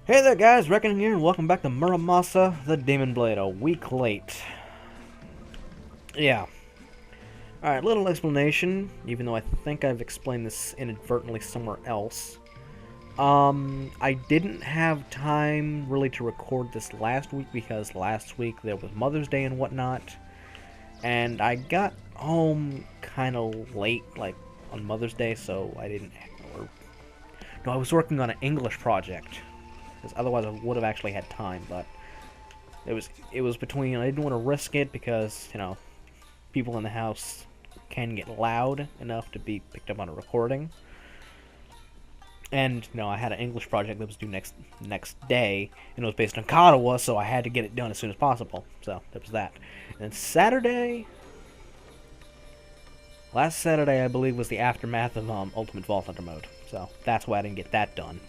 Hey there guys, Reckoning here, and welcome back to Muramasa, the Demon Blade, a week late. Yeah. Alright, little explanation, even though I think I've explained this inadvertently somewhere else. I didn't have time really to record this last week because last week there was Mother's Day and whatnot. And I got home kind of late, like on Mother's Day, so I didn't... Or, no, I was working on an English project. Because otherwise I would have actually had time, but it was between, I didn't want to risk it because, people in the house can get loud enough to be picked up on a recording. And, I had an English project that was due next day, and it was based on Katawa, so I had to get it done as soon as possible. So, there was that. And last Saturday, I believe, was the aftermath of Ultimate Vault Hunter mode. So, that's why I didn't get that done.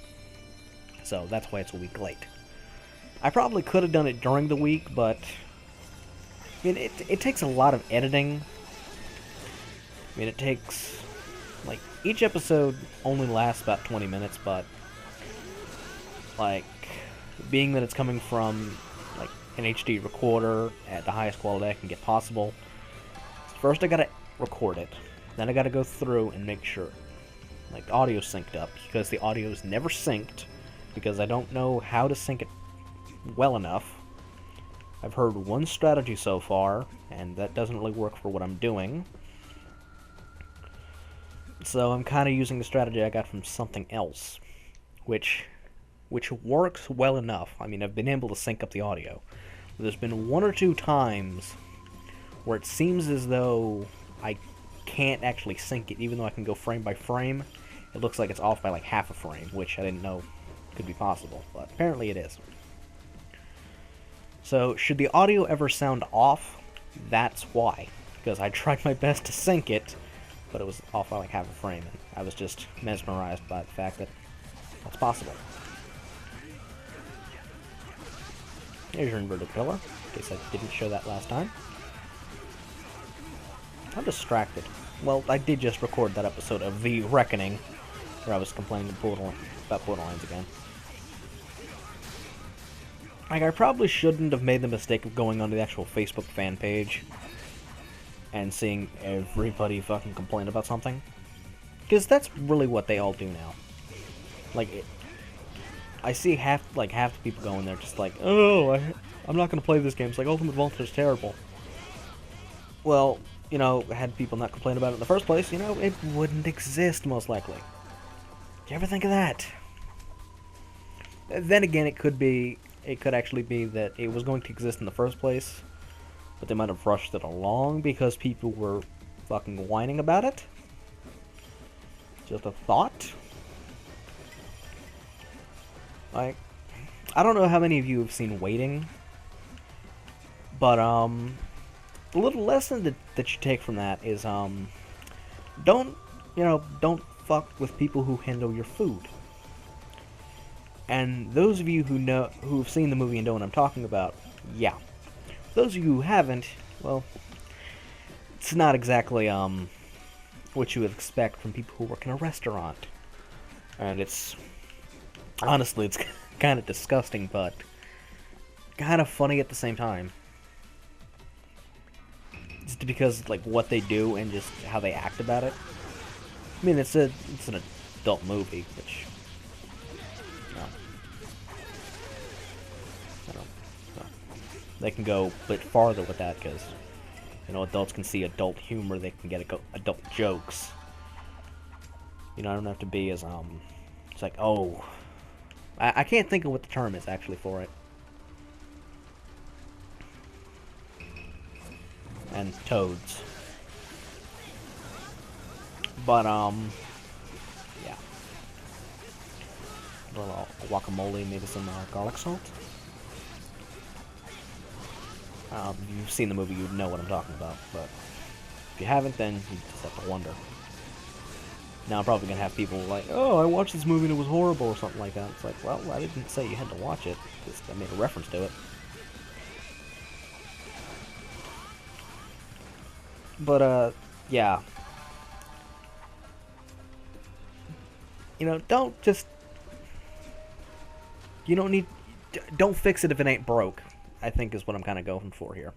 So, that's why it's a week late. I probably could have done it during the week, but I mean, it takes a lot of editing. I mean, it takes, like, each episode only lasts about 20 minutes, but, like, being that it's coming from, like, an HD recorder at the highest quality I can get possible, first I gotta record it, then I gotta go through and make sure, like, the audio's synced up, because the audio's never synced, because I don't know how to sync it well enough. I've heard one strategy so far, and that doesn't really work for what I'm doing. So I'm kind of using the strategy I got from something else, which works well enough. I mean, I've been able to sync up the audio. But there's been one or two times where it seems as though I can't actually sync it, even though I can go frame by frame. It looks like it's off by like half a frame, which I didn't know could be possible, but apparently it is. So, should the audio ever sound off, that's why. Because I tried my best to sync it, but it was off by like half a frame, and I was just mesmerized by the fact that that's possible. Here's your inverted pillar, in case I didn't show that last time. I'm distracted. Well, I did just record that episode of The Reckoning, where I was complaining about Borderlands again. Like, I probably shouldn't have made the mistake of going onto the actual Facebook fan page and seeing everybody fucking complain about something. Because that's really what they all do now. Like, I see half the people going there just like, oh, I'm not going to play this game. It's like, Ultimate Vault is terrible. Well, had people not complained about it in the first place, it wouldn't exist, most likely. Do you ever think of that? Then again, it could actually be that it was going to exist in the first place, but they might have rushed it along because people were fucking whining about it. Just a thought. Like, I don't know how many of you have seen Waiting, but a little lesson that you take from that is don't fuck with people who handle your food. And those of you who've seen the movie and know what I'm talking about, yeah. Those of you who haven't, well, it's not exactly what you would expect from people who work in a restaurant. And honestly, it's kind of disgusting, but kind of funny at the same time. Just because like what they do and just how they act about it. I mean, it's an adult movie, which. They can go a bit farther with that because, adults can see adult humor. They can get adult jokes. I don't have to be as, it's like, oh. I can't think of what the term is actually for it. And toads. But, yeah. A little guacamole, maybe some garlic salt. If you've seen the movie, you'd know what I'm talking about, but if you haven't, then you just have to wonder. Now I'm probably going to have people like, oh, I watched this movie and it was horrible, or something like that. It's like, well, I didn't say you had to watch it, just I made a reference to it. But, yeah. Don't just You don't need... Don't fix it if it ain't broke, I think is what I'm kind of going for here.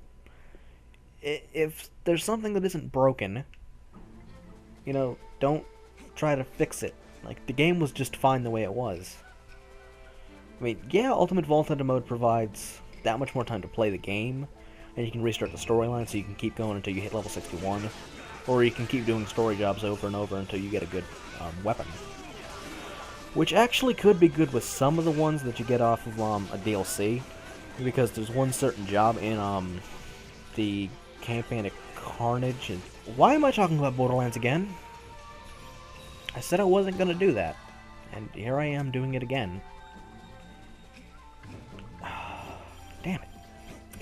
If there's something that isn't broken, you know, don't try to fix it. Like, the game was just fine the way it was. I mean, yeah, Ultimate Vault Hunter mode provides that much more time to play the game, and you can restart the storyline so you can keep going until you hit level 61, or you can keep doing story jobs over and over until you get a good weapon. Which actually could be good with some of the ones that you get off of a DLC, because there's one certain job in the campaign of Carnage, and why am I talking about Borderlands again? I said I wasn't going to do that, and here I am doing it again. Damn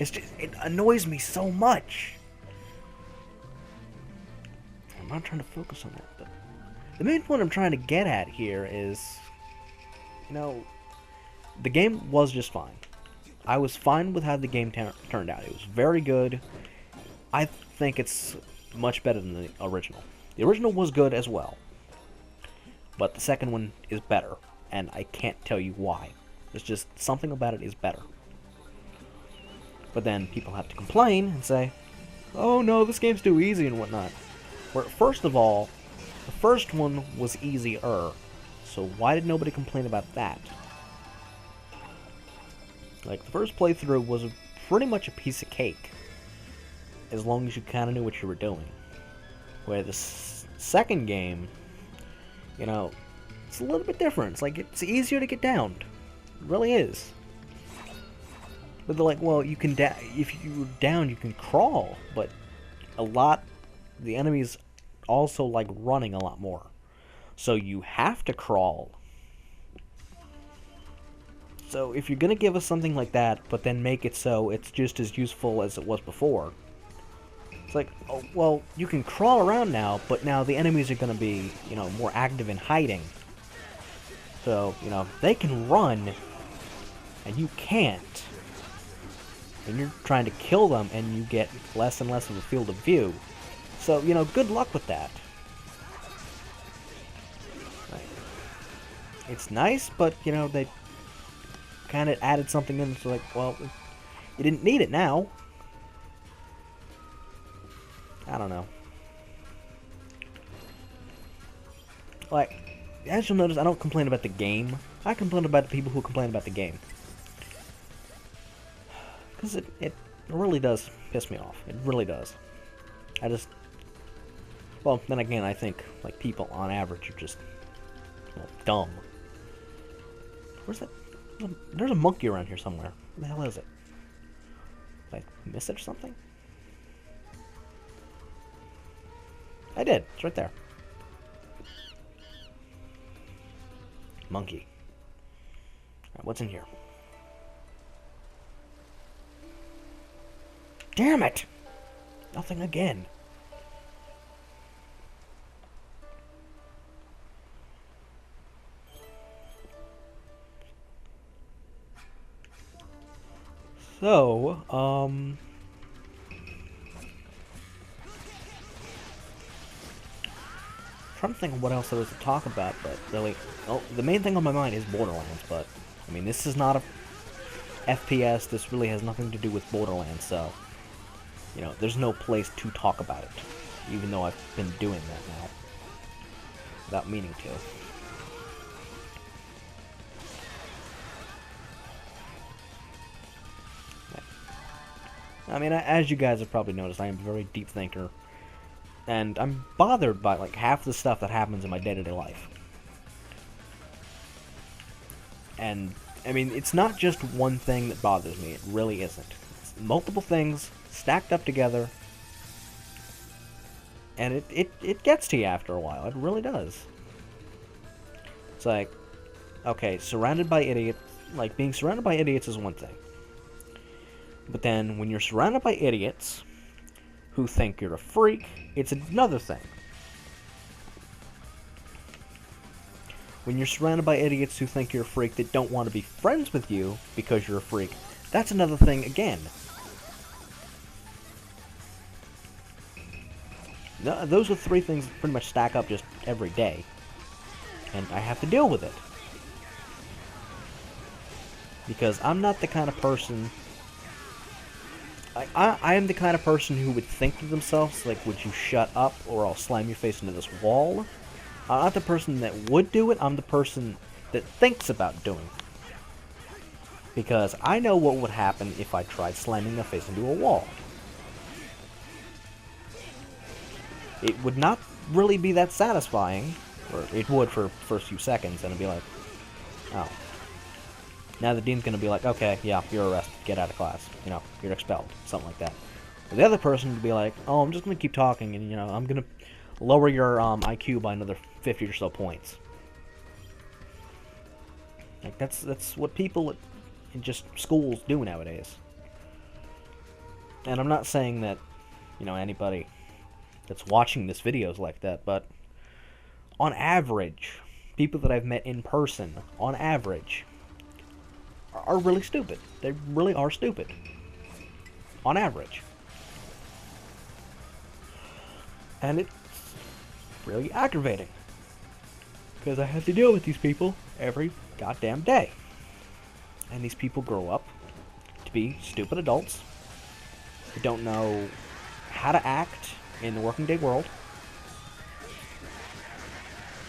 it. It annoys me so much. I'm not trying to focus on that, but the main point I'm trying to get at here is, you know, the game was just fine. I was fine with how the game turned out. It was very good. I think it's much better than the original. The original was good as well, but the second one is better, and I can't tell you why. There's just something about it is better. But then people have to complain and say, oh no, this game's too easy and whatnot. Where, first of all, the first one was easier, so why did nobody complain about that? Like, the first playthrough was pretty much a piece of cake, as long as you kind of knew what you were doing. Where the second game, you know, it's a little bit different. It's like, it's easier to get downed. It really is. But they're like, well, you can if you're down, you can crawl, but the enemies also like running a lot more. So you have to crawl. So if you're going to give us something like that, but then make it so it's just as useful as it was before, it's like, oh, well, you can crawl around now, but now the enemies are going to be, you know, more active in hiding. So, you know, they can run, and you can't. And you're trying to kill them, and you get less and less of a field of view. So, you know, good luck with that. It's nice, but, you know, they kind of added something in. It's like, well, you didn't need it now. I don't know. Like, as you'll notice, I don't complain about the game. I complain about the people who complain about the game. Because it really does piss me off. It really does. I just... Well, then again, I think, like, people on average are just, well, dumb. Where's that? There's a monkey around here somewhere. Where the hell is it? Did I miss it or something? I did. It's right there. Monkey. Alright, what's in here? Damn it! Nothing again. So, trying to think of what else there is to talk about, but really, well, the main thing on my mind is Borderlands, but, I mean, this is not a FPS, this really has nothing to do with Borderlands, so, you know, there's no place to talk about it, even though I've been doing that now, without meaning to. I mean, as you guys have probably noticed, I am a very deep thinker, and I'm bothered by, like, half the stuff that happens in my day-to-day life. And, I mean, it's not just one thing that bothers me, it really isn't. It's multiple things stacked up together, and it gets to you after a while, it really does. It's like, okay, surrounded by idiots, like, being surrounded by idiots is one thing. But then, when you're surrounded by idiots who think you're a freak, it's another thing. When you're surrounded by idiots who think you're a freak that don't want to be friends with you because you're a freak, that's another thing again. Those are three things that pretty much stack up just every day. And I have to deal with it. Because I'm not the kind of person... I am the kind of person who would think to themselves, like, would you shut up or I'll slam your face into this wall? I'm not the person that would do it, I'm the person that thinks about doing it. Because I know what would happen if I tried slamming my face into a wall. It would not really be that satisfying, or it would for the first few seconds, and it'd be like, oh. Now the dean's gonna be like, okay, yeah, you're arrested, get out of class, you know, you're expelled, something like that. But the other person would be like, oh, I'm just gonna keep talking, and, you know, I'm gonna lower your IQ by another 50 or so points. Like, that's what people in just schools do nowadays. And I'm not saying that, you know, anybody that's watching this video is like that, but on average, people that I've met in person, on average, are really stupid. They really are stupid. On average. And it's really aggravating. Because I have to deal with these people every goddamn day. And these people grow up to be stupid adults who don't know how to act in the working day world.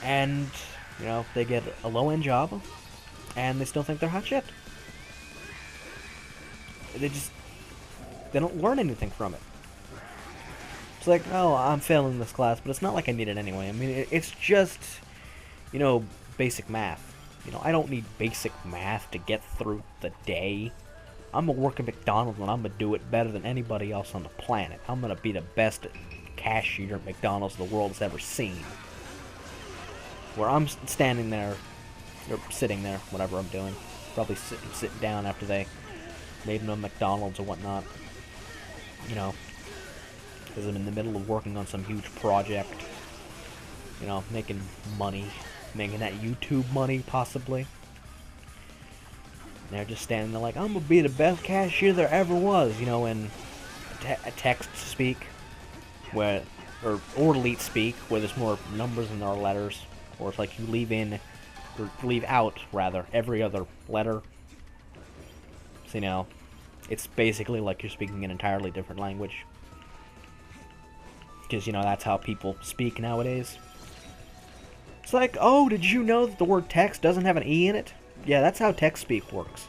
And, you know, they get a low-end job and they still think they're hot shit. They don't learn anything from it. It's like, oh, I'm failing this class, but it's not like I need it anyway. I mean, it's just, you know, basic math. You know, I don't need basic math to get through the day. I'm gonna work at McDonald's and I'm gonna do it better than anybody else on the planet. I'm gonna be the best cashier at McDonald's the world has ever seen. Where I'm standing there, or sitting there, whatever I'm doing. Probably sitting down after they made them a McDonald's or whatnot. You know, because I'm in the middle of working on some huge project. You know, making money. Making that YouTube money, possibly. And they're just standing there like, I'm gonna be the best cashier there ever was. You know, in text speak. Where, or elite speak, where there's more numbers than there are letters. Or it's like you leave in, or leave out, rather, every other letter. So, you know, it's basically like you're speaking an entirely different language. Because, you know, that's how people speak nowadays. It's like, oh, did you know that the word text doesn't have an E in it? Yeah, that's how text speak works.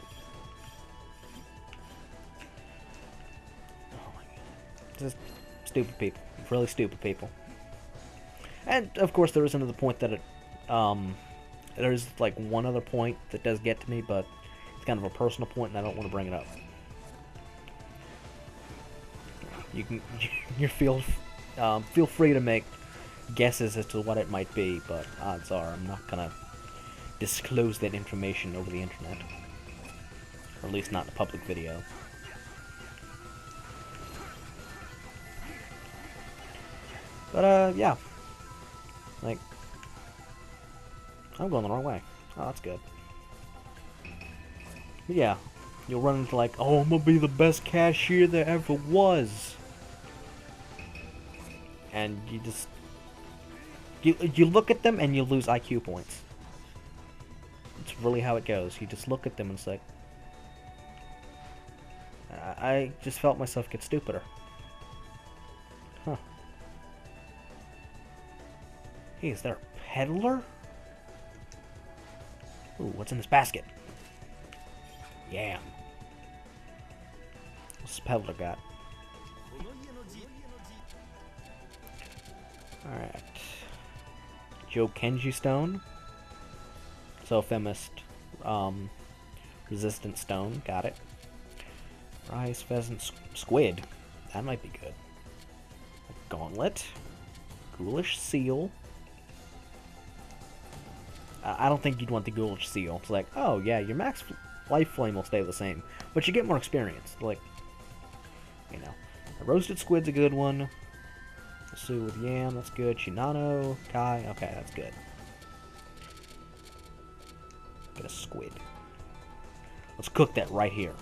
Oh my god. Just stupid people. Really stupid people. And, of course, there is another point that it, there's, like, one other point that does get to me, but it's kind of a personal point, and I don't want to bring it up. You can, feel free to make guesses as to what it might be, but odds are I'm not gonna disclose that information over the internet. Or at least not in a public video. But, yeah. Like, I'm going the wrong way. Oh, that's good. But yeah, you'll run into like, oh, I'm gonna be the best cashier there ever was. And you just... You look at them and you lose IQ points. It's really how it goes. You just look at them and it's like... I just felt myself get stupider. Huh. Hey, is there a peddler? Ooh, what's in this basket? Yam. What's this peddler got? Alright. Joe Kenji Stone. Sophemist. Resistant Stone. Got it. Rice, pheasant, squid. That might be good. A gauntlet. Ghoulish seal. I don't think you'd want the ghoulish seal. It's like, oh yeah, your max life flame will stay the same, but you get more experience. Like, you know, a roasted squid's a good one. Sue with yam, that's good. Shinano, kai, okay, that's good. Get a squid. Let's cook that right here.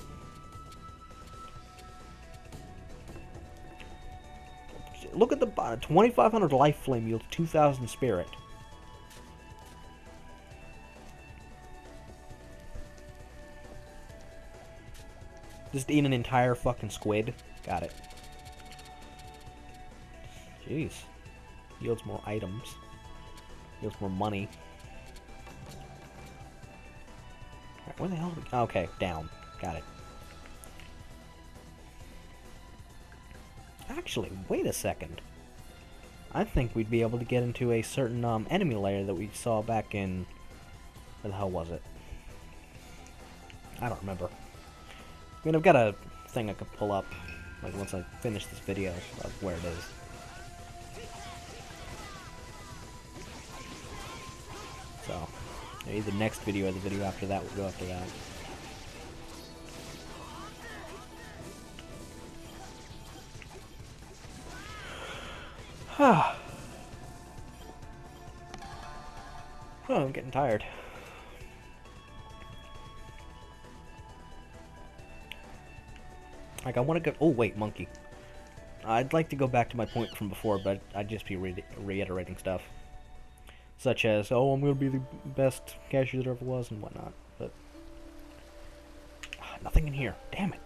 Look at the bottom. 2,500 life flame yields 2,000 spirit. Just eat an entire fucking squid. Got it. Jeez. Yields more items. Yields more money. Alright, where the hell are we? Okay, down. Got it. Actually, wait a second. I think we'd be able to get into a certain enemy layer that we saw back in... Where the hell was it? I don't remember. I mean, I've got a thing I could pull up, like, once I finish this video of where it is. So, either the next video or the video after that will go after that. Oh, I'm getting tired. Like, I want to go... Oh, wait, monkey. I'd like to go back to my point from before, but I'd just be reiterating stuff. Such as, oh, I'm going to be the best cashier there ever was, and whatnot. But... nothing in here. Damn it.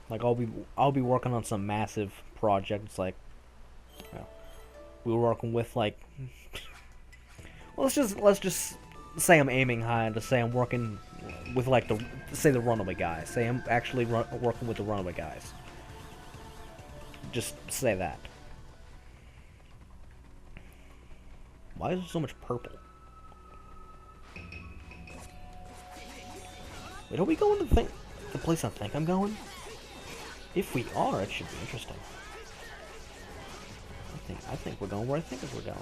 Like, I'll be working on some massive projects, like... You know, we were working with, like... Well, let's just say I'm aiming high, and to say I'm working with, like, the runaway guys. Say I'm actually working with the runaway guys. Just say that. Why is there so much purple? Wait, are we going to the place I think I'm going? If we are, it should be interesting. I think we're going where I think we're going.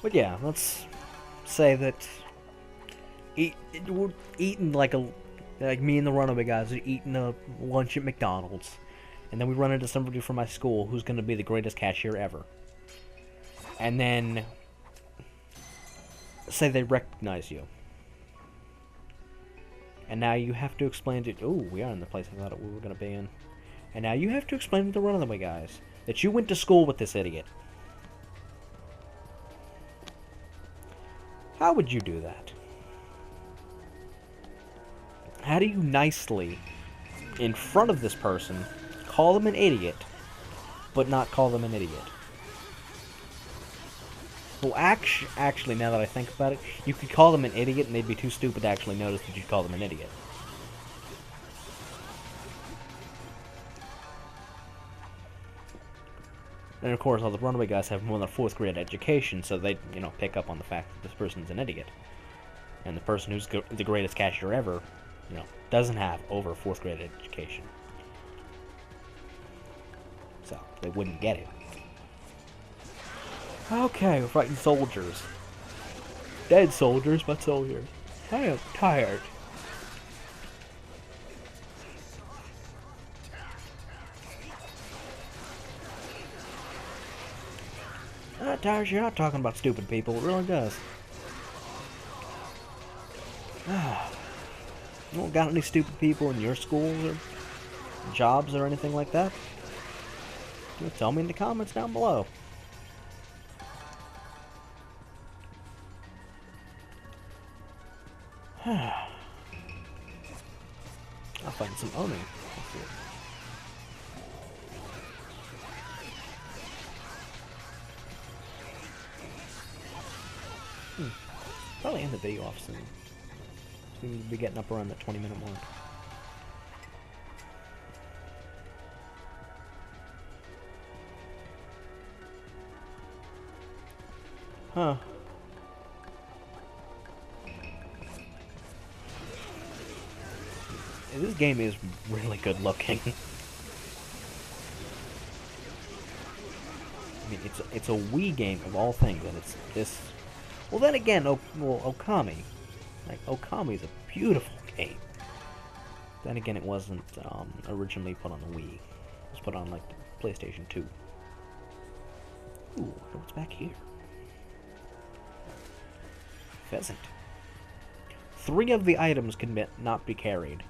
But yeah, let's say that we're eating like me and the runaway guys are eating a lunch at McDonald's, and then we run into somebody from my school who's going to be the greatest cashier ever. And then say they recognize you. And now you have to explain to... Oh, we are in the place I thought we were going to be in. And now you have to explain to the runaway guys that you went to school with this idiot. How would you do that? How do you nicely, in front of this person, call them an idiot, but not call them an idiot? Well, actually, now that I think about it, you could call them an idiot and they'd be too stupid to actually notice that you'd call them an idiot. And of course, all the runaway guys have more than a 4th grade education, so they, you know, pick up on the fact that this person's an idiot. And the person who's the greatest cashier ever, you know, doesn't have over a 4th grade education. So, they wouldn't get it. Okay, we're fighting soldiers. Dead soldiers, but soldiers. I am tired. That tires you out talking about stupid people, it really does. You don't got any stupid people in your schools or jobs or anything like that? Tell me in the comments down below. I'll find some owning. Probably end the video off soon. We need to be getting up around the 20-minute mark. Huh. This game is really good looking. I mean, it's a Wii game of all things, and it's this. Well, then again, Okami. Like, Okami is a beautiful game. Then again, it wasn't originally put on the Wii. It was put on, like, the PlayStation 2. Ooh, what's back here? Pheasant. 3 of the items can not be carried.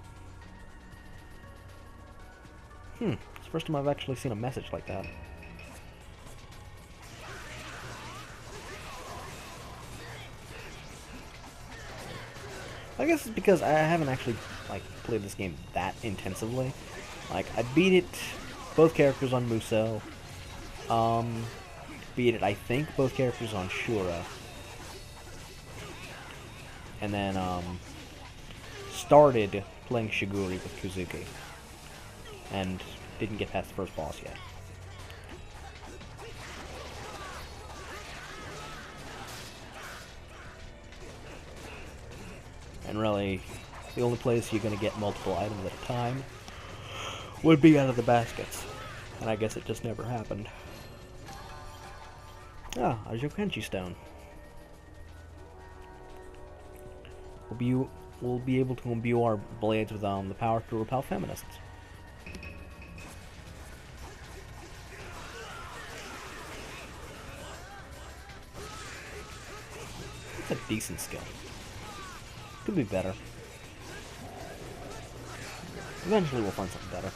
As first time I've actually seen a message like that. I guess it's because I haven't actually, like, played this game that intensively. Like, I beat it, both characters on Musou. Beat it, I think, both characters on Shura. And then, started playing Shiguri with Kuzuki. And didn't get past the first boss yet. And really, the only place you're going to get multiple items at a time would be out of the baskets. And I guess it just never happened. Ah, a Jokenshi stone. We'll be able to imbue our blades with the power to repel feminists. It's a decent skill. Could be better. Eventually we'll find something better.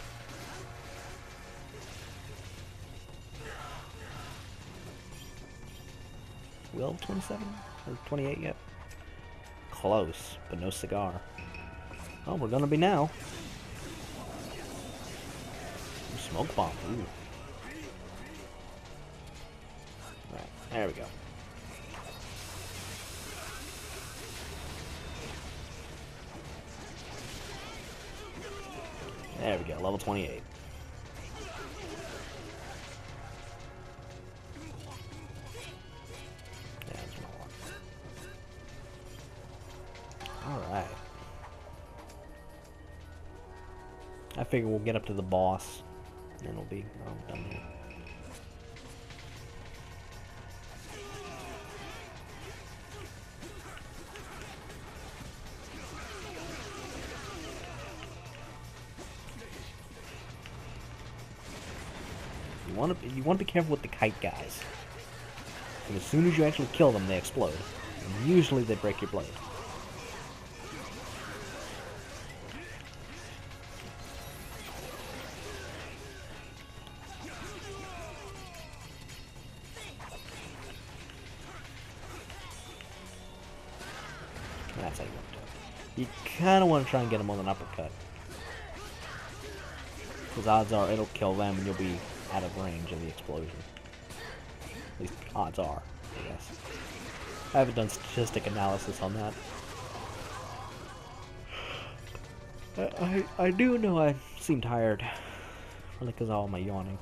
Will 27? Or 28 yet? Close, but no cigar. Oh, we're gonna be now. Smoke bomb, ooh. Right, there we go. There we go, level 28. Yeah, that's alright. I figure we'll get up to the boss, and we'll be done here. You want to be careful with the kite guys. And as soon as you actually kill them, they explode. And usually they break your blade. That's how you want to do it. You kind of want to try and get them with an uppercut. Because odds are it'll kill them and you'll be out of range of the explosion. At least odds are, I guess. I haven't done statistic analysis on that. I do know I seem tired. Probably because of all my yawning.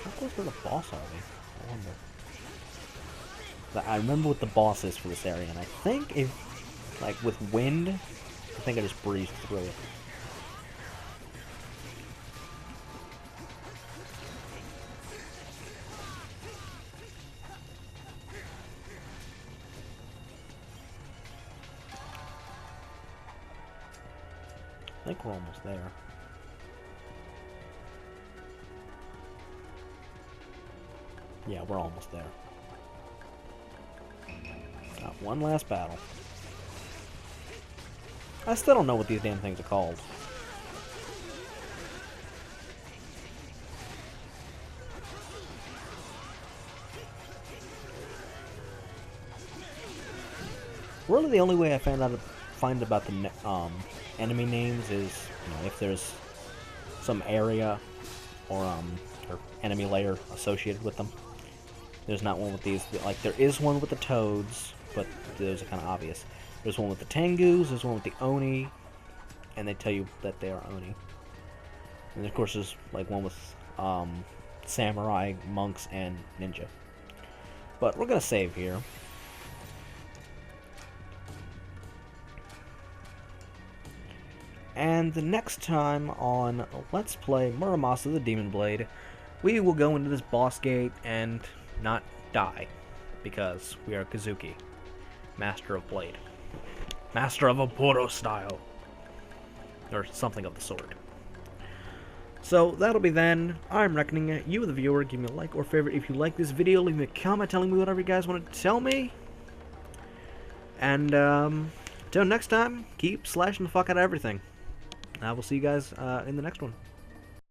How close to the boss are we? I wonder. I remember what the boss is for this area, and I think if, like, with wind, I think I just breezed through it. I think we're almost there. Yeah, we're almost there. Got one last battle. I still don't know what these damn things are called. Really, the only way I find about the enemy names is, you know, if there's some area or enemy layer associated with them. There's not one with these. Like, there is one with the toads, but those are kind of obvious. There's one with the tengus, there's one with the oni, and they tell you that they are oni. And of course there's like one with samurai, monks, and ninja. But we're gonna save here. And the next time on Let's Play Muramasa the Demon Blade, we will go into this boss gate and not die, because we are Kazuki, Master of Blade. Master of Oporo style. Or something of the sort. So, that'll be then. I'm Reckoning it. You, the viewer, give me a like or favorite if you like this video. Leave me a comment telling me whatever you guys want to tell me. And until next time, keep slashing the fuck out of everything. I will see you guys in the next one.